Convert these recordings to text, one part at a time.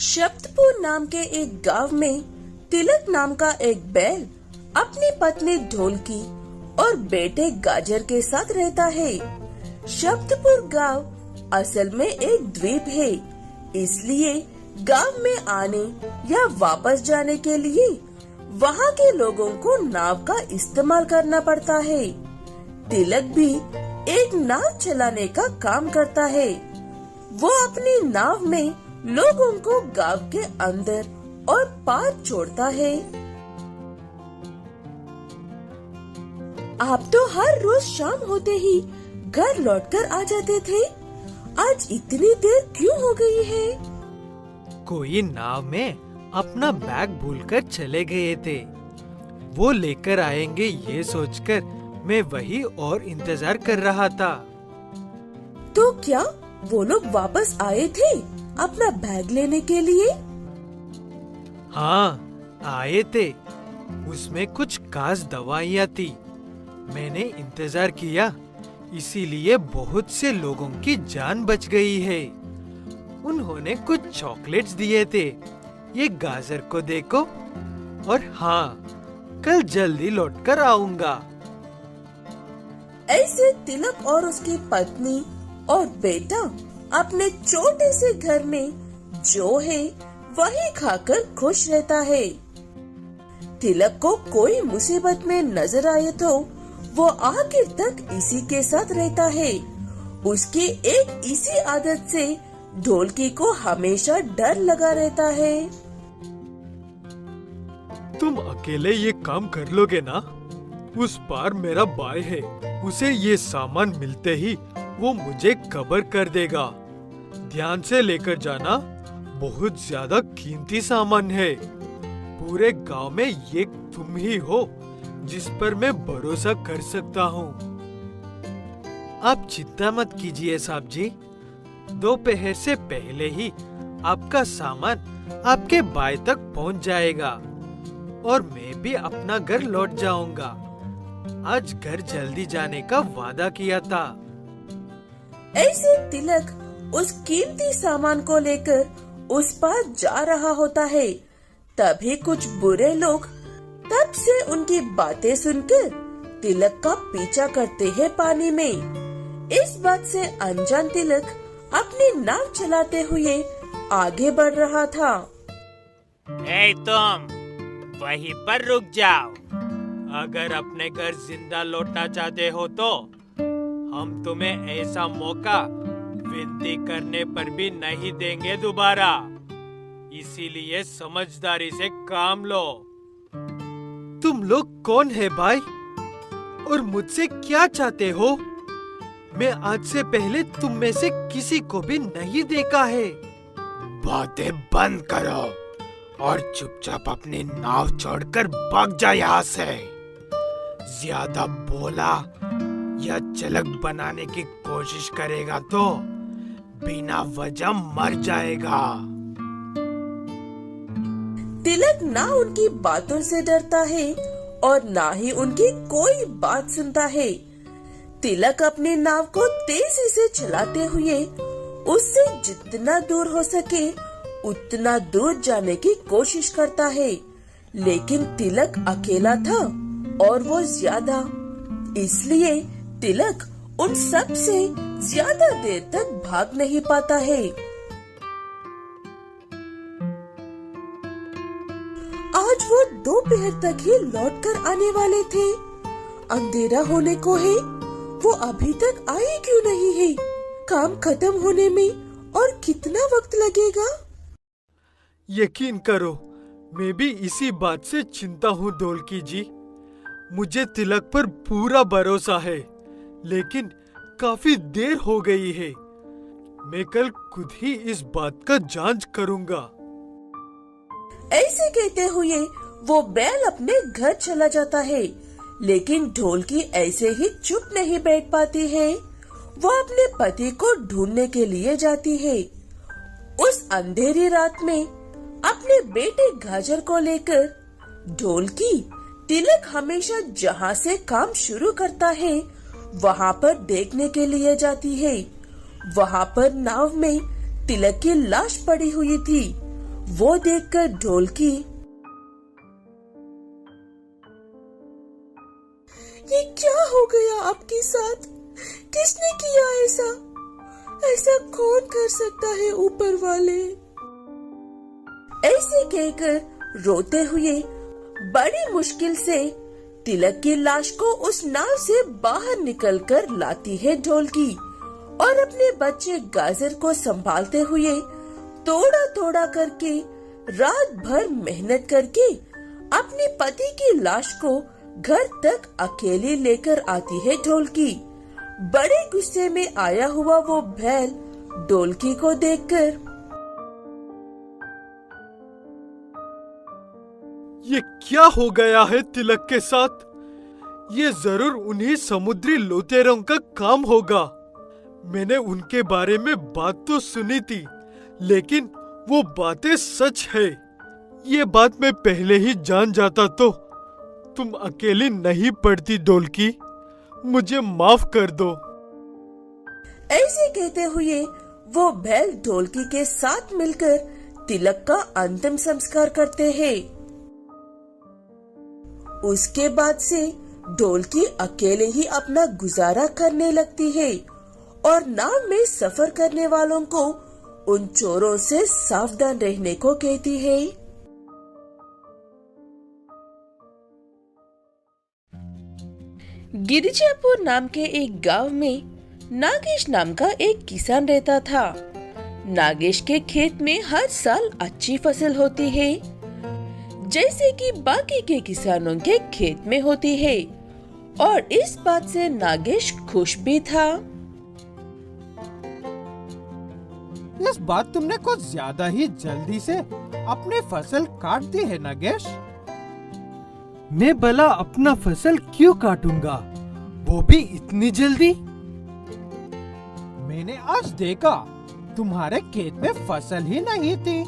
शब्दपुर नाम के एक गांव में तिलक नाम का एक बैल अपनी पत्नी ढोलकी और बेटे गाजर के साथ रहता है। शब्दपुर गांव असल में एक द्वीप है, इसलिए गांव में आने या वापस जाने के लिए वहाँ के लोगों को नाव का इस्तेमाल करना पड़ता है। तिलक भी एक नाव चलाने का काम करता है। वो अपनी नाव में लोगों को गांव के अंदर और पार छोड़ता है। आप तो हर रोज शाम होते ही घर लौटकर आ जाते थे, आज इतनी देर क्यों हो गई है? कोई नाव में अपना बैग भूलकर चले गए थे। वो लेकर आएंगे ये सोचकर मैं वही और इंतजार कर रहा था। तो क्या वो लोग वापस आए थे अपना बैग लेने के लिए? हाँ, आए थे। उसमें कुछ खास दवाइयाँ थी। मैंने इंतजार किया, इसीलिए बहुत से लोगों की जान बच गई है। उन्होंने कुछ चॉकलेट्स दिए थे। ये गाजर को देखो, और हाँ, कल जल्दी लौटकर आऊंगा। ऐसे तिलक और उसकी पत्नी और बेटा अपने छोटे से घर में जो है वही खाकर खुश रहता है। तिलक को कोई मुसीबत में नजर आए तो वो आखिर तक इसी के साथ रहता है। उसकी एक इसी आदत से ढोलकी को हमेशा डर लगा रहता है। तुम अकेले ये काम कर लोगे ना? उस पार मेरा भाई है, उसे ये सामान मिलते ही वो मुझे खबर कर देगा। ध्यान से लेकर जाना, बहुत ज्यादा कीमती सामान है। पूरे गांव में ये तुम ही हो जिस पर मैं भरोसा कर सकता हूँ। आप चिंता मत कीजिए साहब जी, दोपहर से पहले ही आपका सामान आपके भाई तक पहुँच जाएगा और मैं भी अपना घर लौट जाऊंगा। आज घर जल्दी जाने का वादा किया था। ऐसे तिलक उस कीमती सामान को लेकर उस पार जा रहा होता है। तभी कुछ बुरे लोग तब से उनकी बातें सुनकर तिलक का पीछा करते हैं पानी में। इस बात से अनजान तिलक अपनी नाव चलाते हुए आगे बढ़ रहा था। ए तुम, वहीं पर रुक जाओ। अगर अपने घर जिंदा लौटना चाहते हो तो हम तुम्हें ऐसा मौका विनती करने पर भी नहीं देंगे दोबारा। इसीलिए समझदारी से काम लो। तुम लोग कौन है भाई, और मुझसे क्या चाहते हो? मैं आज से पहले तुम में से किसी को भी नहीं देखा है। बातें बंद करो और चुपचाप अपनी नाव छोड़कर भाग जा यहाँ से। ज्यादा बोला या झलक बनाने की कोशिश करेगा तो बिना वजह मर जाएगा। तिलक ना उनकी बातों से डरता है और ना ही उनकी कोई बात सुनता है। तिलक अपनी नाव को तेजी से चलाते हुए उससे जितना दूर हो सके उतना दूर जाने की कोशिश करता है, लेकिन तिलक अकेला था और वो ज्यादा, इसलिए तिलक उन सब से ज्यादा देर तक भाग नहीं पाता है। आज वो दोपहर तक ही लौटकर आने वाले थे। अंधेरा होने को है, वो अभी तक आए क्यों नहीं है? काम खत्म होने में और कितना वक्त लगेगा? यकीन करो, मैं भी इसी बात से चिंता हूँ ढोलकी जी। मुझे तिलक पर पूरा भरोसा है, लेकिन काफी देर हो गई है। मैं कल खुद ही इस बात का जांच करूँगा। ऐसे कहते हुए वो बैल अपने घर चला जाता है, लेकिन ढोलकी ऐसे ही चुप नहीं बैठ पाती है। वो अपने पति को ढूंढने के लिए जाती है। उस अंधेरी रात में अपने बेटे गाजर को लेकर ढोलकी तिलक हमेशा जहाँ से काम शुरू करता है वहाँ पर देखने के लिए जाती है। वहाँ पर नाव में तिलक की लाश पड़ी हुई थी। वो देखकर ढोलकी, ये क्या हो गया आपके साथ? किसने किया ऐसा? ऐसा कौन कर सकता है ऊपर वाले? ऐसे कहकर रोते हुए बड़ी मुश्किल से तिलक की लाश को उस नाव से बाहर निकलकर लाती है ढोलकी और अपने बच्चे गाजर को संभालते हुए थोड़ा थोड़ा करके रात भर मेहनत करके अपने पति की लाश को घर तक अकेली लेकर आती है ढोलकी। बड़े गुस्से में आया हुआ वो बैल ढोलकी को देखकर, ये क्या हो गया है तिलक के साथ? ये जरूर उन्हीं समुद्री लुटेरों का काम होगा। मैंने उनके बारे में बात तो सुनी थी, लेकिन वो बातें सच है। ये बात मैं पहले ही जान जाता तो तुम अकेली नहीं पड़ती ढोलकी। मुझे माफ कर दो। ऐसे कहते हुए वो बैल ढोलकी के साथ मिलकर तिलक का अंतिम संस्कार करते हैं। उसके बाद से ढोलकी अकेले ही अपना गुजारा करने लगती है और नाव में सफर करने वालों को उन चोरों से सावधान रहने को कहती है। गिरिजापुर नाम के एक गांव में नागेश नाम का एक किसान रहता था। नागेश के खेत में हर साल अच्छी फसल होती है, जैसे कि बाकी के किसानों के खेत में होती है, और इस बात से नागेश खुश भी था। इस बात तुमने कुछ ज्यादा ही जल्दी से अपनी फसल काट दी है नागेश। मैं भला अपना फसल क्यों काटूंगा, वो भी इतनी जल्दी? मैंने आज देखा तुम्हारे खेत में फसल ही नहीं थी,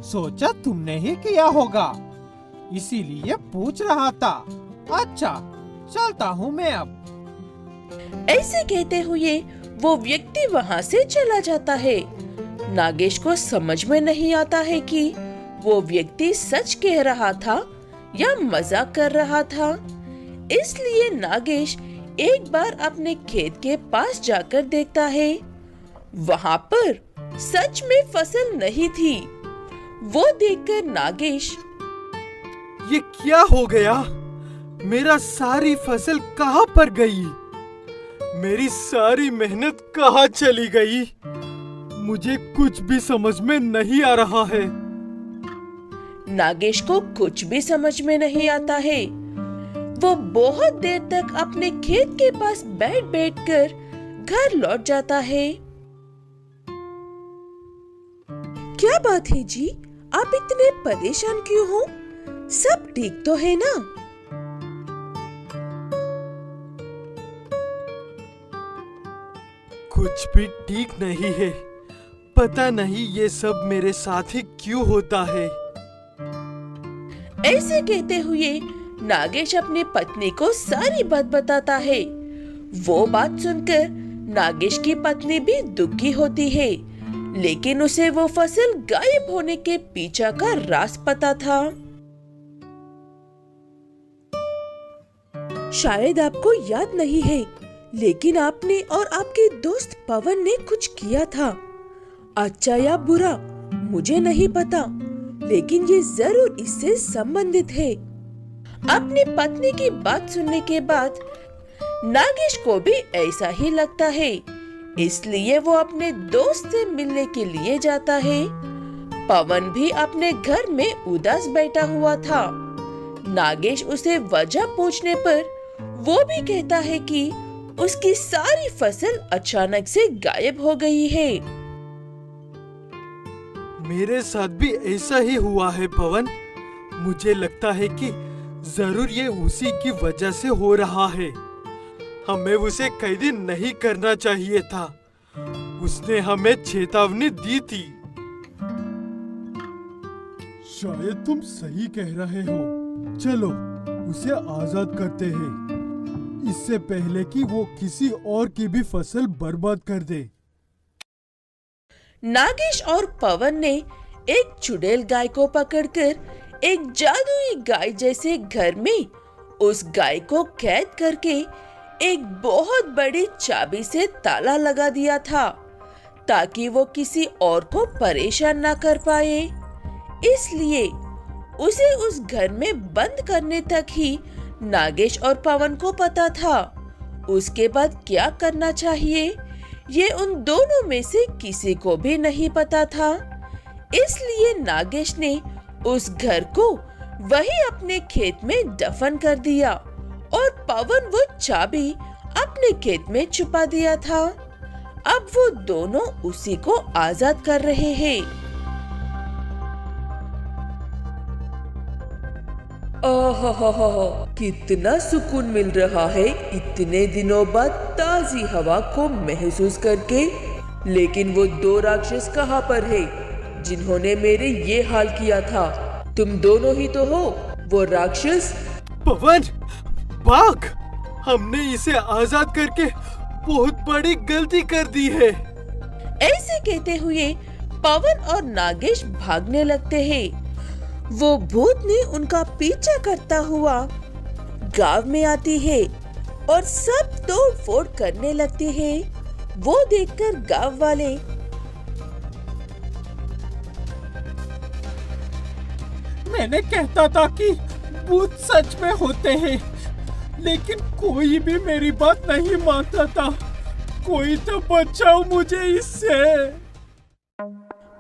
सोचा तुमने ही किया होगा, इसीलिए पूछ रहा था। अच्छा, चलता हूँ मैं अब। ऐसे कहते हुए वो व्यक्ति वहाँ से चला जाता है। नागेश को समझ में नहीं आता है कि वो व्यक्ति सच कह रहा था या मजाक कर रहा था। इसलिए नागेश एक बार अपने खेत के पास जाकर देखता है। वहाँ पर सच में फसल नहीं थी। वो देखकर नागेश, ये क्या हो गया? मेरा सारी फसल कहाँ पर गई? मेरी सारी मेहनत कहाँ चली गई? मुझे कुछ भी समझ में नहीं आ रहा है। नागेश को कुछ भी समझ में नहीं आता है। वो बहुत देर तक अपने खेत के पास बैठ बैठकर घर लौट जाता है। क्या बात है जी, आप इतने परेशान क्यों हो? सब ठीक तो है ना? कुछ भी ठीक नहीं है। पता नहीं ये सब मेरे साथ ही क्यों होता है। ऐसे कहते हुए नागेश अपनी पत्नी को सारी बात बताता है। वो बात सुनकर नागेश की पत्नी भी दुखी होती है, लेकिन उसे वो फसल गायब होने के पीछे का राज पता था। शायद आपको याद नहीं है, लेकिन आपने और आपके दोस्त पवन ने कुछ किया था। अच्छा या बुरा मुझे नहीं पता, लेकिन ये जरूर इससे संबंधित है। अपनी पत्नी की बात सुनने के बाद नागेश को भी ऐसा ही लगता है, इसलिए वो अपने दोस्त से मिलने के लिए जाता है। पवन भी अपने घर में उदास बैठा हुआ था। नागेश उसे वजह पूछने पर वो भी कहता है कि उसकी सारी फसल अचानक से गायब हो गई है। मेरे साथ भी ऐसा ही हुआ है पवन। मुझे लगता है कि जरूर ये उसी की वजह से हो रहा है। हमें उसे कैद नहीं करना चाहिए था। उसने हमें चेतावनी दी थी। शायद तुम सही कह रहे हो। चलो उसे आजाद करते हैं, इससे पहले कि वो किसी और की भी फसल बर्बाद कर दे। नागेश और पवन ने एक चुड़ैल गाय को पकड़कर एक जादुई गाय जैसे घर में उस गाय को कैद करके एक बहुत बड़ी चाबी से ताला लगा दिया था, ताकि वो किसी और को परेशान ना कर पाए। इसलिए उसे उस घर में बंद करने तक ही नागेश और पवन को पता था। उसके बाद क्या करना चाहिए ये उन दोनों में से किसी को भी नहीं पता था। इसलिए नागेश ने उस घर को वही अपने खेत में दफन कर दिया और पवन वो चाबी अपने खेत में छुपा दिया था। अब वो दोनों उसी को आजाद कर रहे हैं। कितना सुकून मिल रहा है इतने दिनों बाद ताजी हवा को महसूस करके। लेकिन वो दो राक्षस कहाँ पर है जिन्होंने मेरे ये हाल किया था? तुम दोनों ही तो हो वो राक्षस। पवन, भाग! हमने इसे आजाद करके बहुत बड़ी गलती कर दी है। ऐसे कहते हुए पवन और नागेश भागने लगते हैं। वो भूतनी उनका पीछा करता हुआ गांव में आती है और सब तोड़ फोड़ करने लगते हैं। वो देखकर गांव वाले मैंने कहता था कि भूत सच में होते हैं, लेकिन कोई भी मेरी बात नहीं मानता था। कोई तो बचाओ मुझे इससे।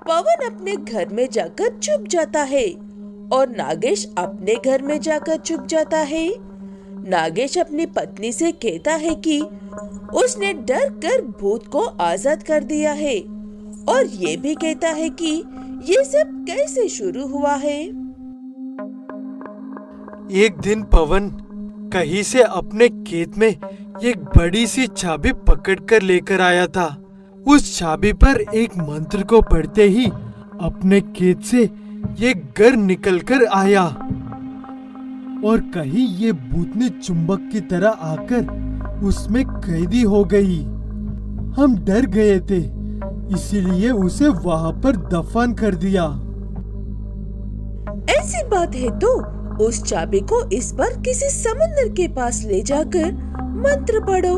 पवन अपने घर में जाकर छुप जाता है और नागेश अपने घर में जाकर छुप जाता है। नागेश अपनी पत्नी से कहता है कि उसने डर कर भूत को आजाद कर दिया है और ये भी कहता है कि ये सब कैसे शुरू हुआ है। एक दिन पवन कहीं से अपने खेत में एक बड़ी सी चाबी पकड़कर लेकर आया था। उस चाबी पर एक मंत्र को पढ़ते ही अपने खेत से ये घर निकलकर आया और कहीं ये भूतनी चुंबक की तरह आकर उसमें कैदी हो गई। हम डर गए थे, इसीलिए उसे वहाँ पर दफन कर दिया। ऐसी बात है तो उस चाबी को इस बार किसी समुद्र के पास ले जाकर मंत्र पढ़ो,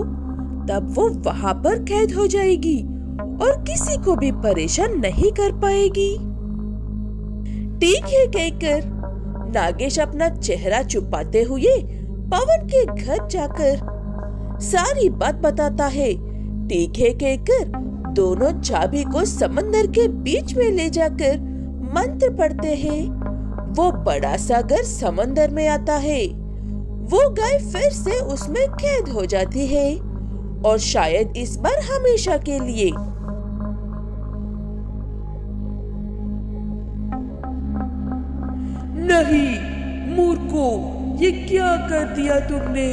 तब वो वहाँ पर कैद हो जाएगी और किसी को भी परेशान नहीं कर पाएगी। ठीक है कहकर नागेश अपना चेहरा छुपाते हुए पवन के घर जाकर सारी बात बताता है। ठीक है कहकर दोनों चाबी को समंदर के बीच में ले जाकर मंत्र पढ़ते हैं। वो बड़ा सा घर समंदर में आता है। वो गाय फिर से उसमें कैद हो जाती है और शायद इस बार हमेशा के लिए। नहीं मूर्खों, ये क्या कर दिया तुमने?